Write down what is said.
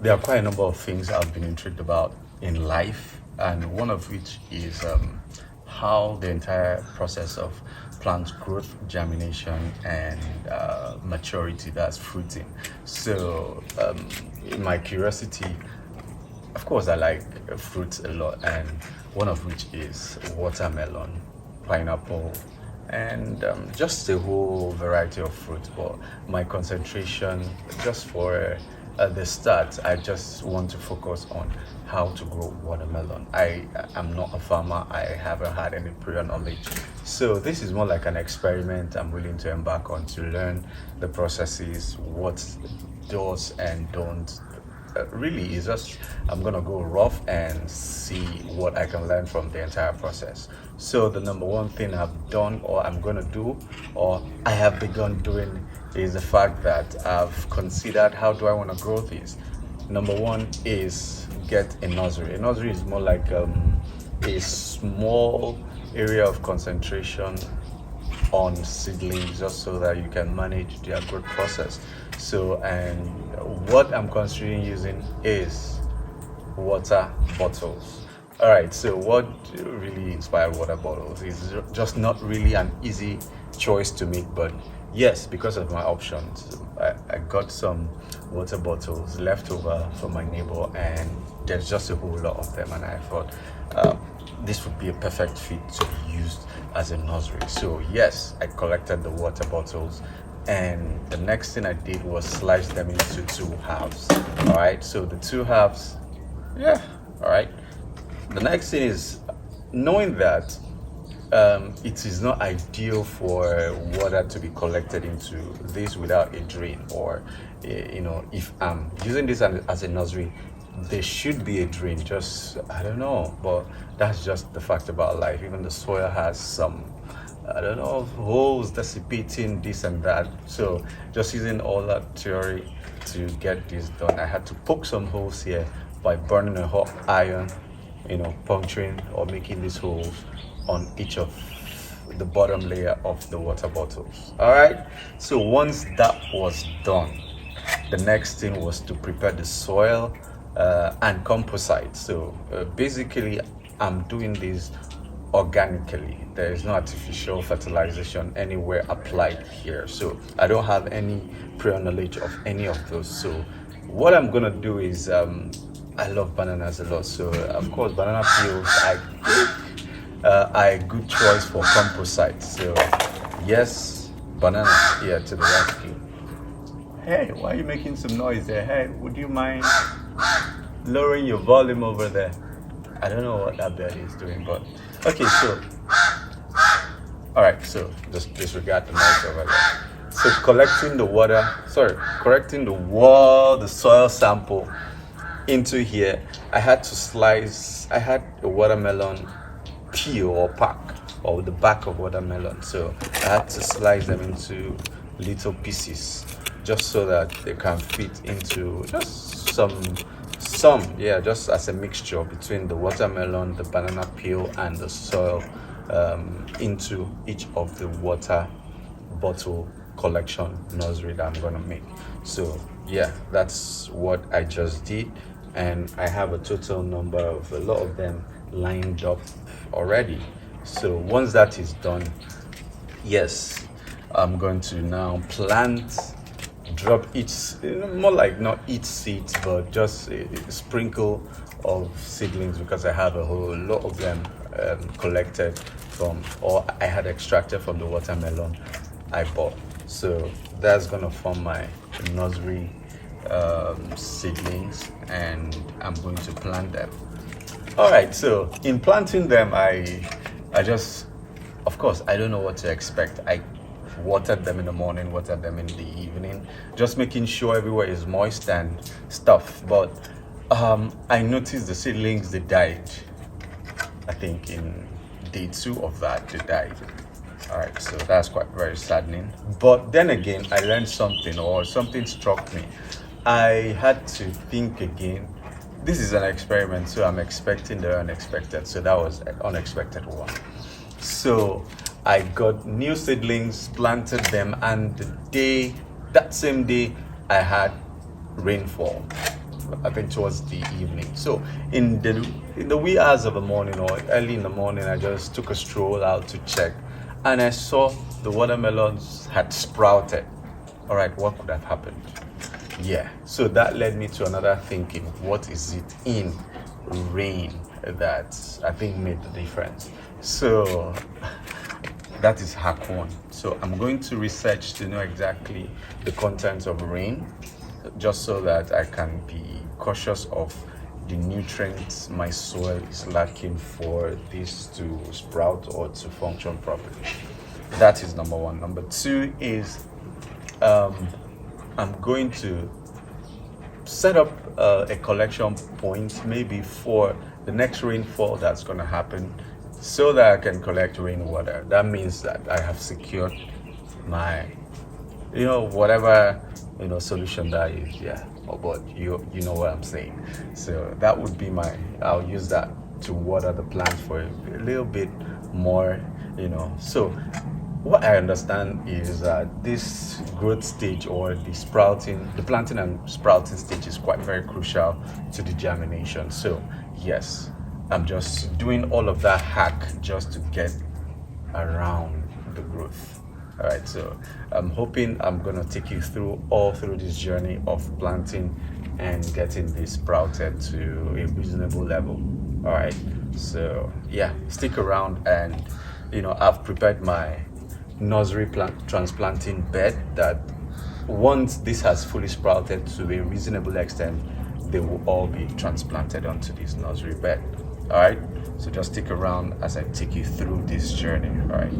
There are quite a number of things I've been intrigued about in life, and one of which is how the entire process of plant growth, germination, and maturity, that's fruiting. So, in my curiosity, of course, I like fruits a lot, and one of which is watermelon, pineapple, and just a whole variety of fruit. But my concentration, just for the start, I just want to focus on how to grow watermelon. I am not a farmer. I haven't had any prior knowledge, so this is more like an experiment I'm willing to embark on to learn the processes, what does and don't. Really, it's just I'm gonna go rough and see what I can learn from the entire process. So the number one thing I've done, or I'm gonna do, or I have begun doing, is the fact that I've considered how do I want to grow these. Number one is get a nursery. A nursery is more like a small area of concentration on seedlings, just so that you can manage their growth process. So, and what I'm considering using is water bottles. All right, so what really inspired water bottles is just not really an easy choice to make, but yes, because of my options, I got some water bottles left over from my neighbor, and there's just a whole lot of them, and I thought this would be a perfect fit to be used as a nursery. So yes, I collected the water bottles, and the next thing I did was slice them into two halves. All right, so the two halves, yeah, all right. The next thing is knowing that it is not ideal for water to be collected into this without a drain, or if I'm using this as a nursery, there should be a drain. Just, I don't know, but that's just the fact about life. Even the soil has some, I don't know, holes dissipating this and that. So just using all that theory to get this done, I had to poke some holes here by burning a hot iron, puncturing or making these holes on each of the bottom layer of the water bottles. All right, so once that was done, the next thing was to prepare the soil and composite. So basically, I'm doing this organically. There is no artificial fertilization anywhere applied here, so I don't have any prior knowledge of any of those. So what I'm gonna do is I love bananas a lot, so of course banana peels are a good choice for composite. So yes, banana here to the rescue. Hey, why are you making some noise there? Hey, would you mind lowering your volume over there? I don't know what that bird is doing, but okay, so all right, so just disregard the noise over there. So correcting the soil sample into here, I had a watermelon peel or pack, or the back of watermelon. So I had to slice them into little pieces just so that they can fit into just just as a mixture between the watermelon, the banana peel, and the soil into each of the water bottle collection nursery that I'm gonna make. So yeah, that's what I just did, and I have a total number of a lot of them lined up already. So once that is done, yes, I'm going to now drop each, more like not each seed, but just a sprinkle of seedlings, because I have a whole lot of them collected from, or I had extracted from the watermelon I bought. So that's gonna form my nursery seedlings, and I'm going to plant them. All right, so in planting them, I just, of course, I don't know what to expect. I watered them in the morning, watered them in the evening, just making sure everywhere is moist and stuff. But I noticed the seedlings, they died. I think in day 2 of that, they died. All right, so that's quite very saddening. But then again, I learned something, or something struck me. I had to think again. This is an experiment, so I'm expecting the unexpected. So that was an unexpected one. So I got new seedlings, planted them, and that same day, I had rainfall. I think towards the evening. So in the wee hours of the morning or early in the morning, I just took a stroll out to check, and I saw the watermelons had sprouted. All right, what could have happened? Yeah, so that led me to another thinking. What is it in rain that I think made the difference? So that is hack one. So I'm going to research to know exactly the contents of rain, just so that I can be cautious of the nutrients my soil is lacking for this to sprout or to function properly. That is number one. Number two is I'm going to set up a collection point maybe for the next rainfall that's going to happen, so that I can collect rainwater. That means that I have secured my, whatever, solution that is. Yeah, but you know what I'm saying. So that would be I'll use that to water the plants for a little bit more, So what I understand is that this growth stage, or the planting and sprouting stage, is quite very crucial to the germination. So yes, I'm just doing all of that hack just to get around the growth. All right, so I'm hoping I'm gonna take you through this journey of planting and getting this sprouted to a reasonable level. All right, so yeah, stick around, and I've prepared my nursery plant transplanting bed that once this has fully sprouted to a reasonable extent, they will all be transplanted onto this nursery bed. All right, so just stick around as I take you through this journey. All right.